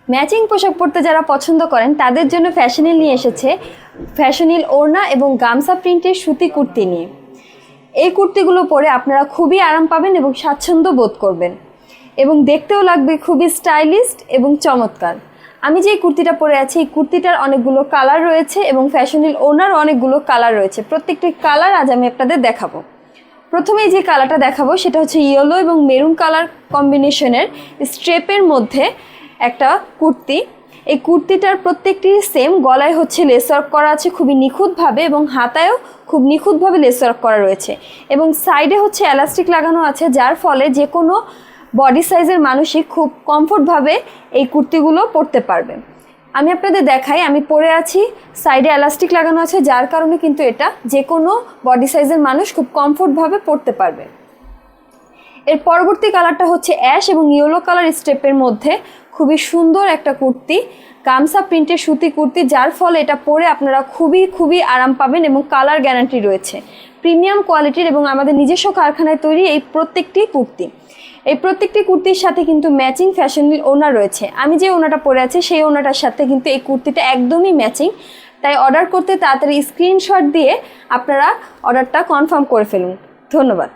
Matching পোশাক পরতে যারা পছন্দ করেন তাদের জন্য ফ্যাশনিল নিয়ে এসেছে ফ্যাশনিল ওড়না এবং গামছা প্রিন্টের সুতি কুর্তি নিয়ে। এই কুর্তিগুলো পরে আপনারা খুবই আরাম পাবেন এবং স্বাচ্ছন্দ্য বোধ করবেন এবং দেখতেও লাগবে খুবই স্টাইলিস্ট এবং চমৎকার। আমি যে কুর্তিটা পরে আছি এই কুর্তিটার অনেকগুলো কালার রয়েছে এবং ফ্যাশনিল ওড়নারও অনেকগুলো কালার রয়েছে। প্রত্যেকটি কালার আজ আমি আপনাদের দেখাবো। প্রথমে যে কালারটা দেখাবো সেটা হচ্ছে ইয়েলো এবং মেরুন কালার কম্বিনেশনের স্ট্রেপের মধ্যে একটা কুর্তি। এই কুর্তিটার প্রত্যেকটি সেম, গলায় হচ্ছে লেস ওয়ার্ক করা আছে খুবই নিখুঁতভাবে এবং হাতায়ও খুব নিখুঁতভাবে লেস ওয়ার্ক করা রয়েছে এবং সাইডে হচ্ছে এলাস্টিক লাগানো আছে, যার ফলে যে কোনো বডি সাইজের মানুষই খুব কমফোর্টভাবে এই কুর্তিগুলো পরতে পারবে। আমি আপনাদের দেখাই, আমি পরে আছি, সাইডে এলাস্টিক লাগানো আছে, যার কারণে কিন্তু এটা যে কোনো বডি সাইজের মানুষ খুব কমফোর্টভাবে পরতে পারবে। এর পরবর্তী কালারটা হচ্ছে অ্যাশ এবং ইয়েলো কালার স্টেপের মধ্যে খুবই সুন্দর একটা কুর্তি, গামছা প্রিন্টের সুতি কুর্তি, যার ফলে এটা পরে আপনারা খুবই আরাম পাবেন এবং কালার গ্যারান্টি রয়েছে। প্রিমিয়াম কোয়ালিটির এবং আমাদের নিজস্ব কারখানায় তৈরি এই প্রত্যেকটি কুর্তি। এই প্রত্যেকটি কুর্তির সাথে কিন্তু ম্যাচিং ফ্যাশনিল ওড়না রয়েছে। আমি যে ওড়নাটা পরে আছি সেই ওড়নাটার সাথে কিন্তু এই কুর্তিটা একদমই ম্যাচিং। তাই অর্ডার করতে তাড়াতাড়ি স্ক্রিনশট দিয়ে আপনারা অর্ডারটা কনফার্ম করে ফেলুন। ধন্যবাদ।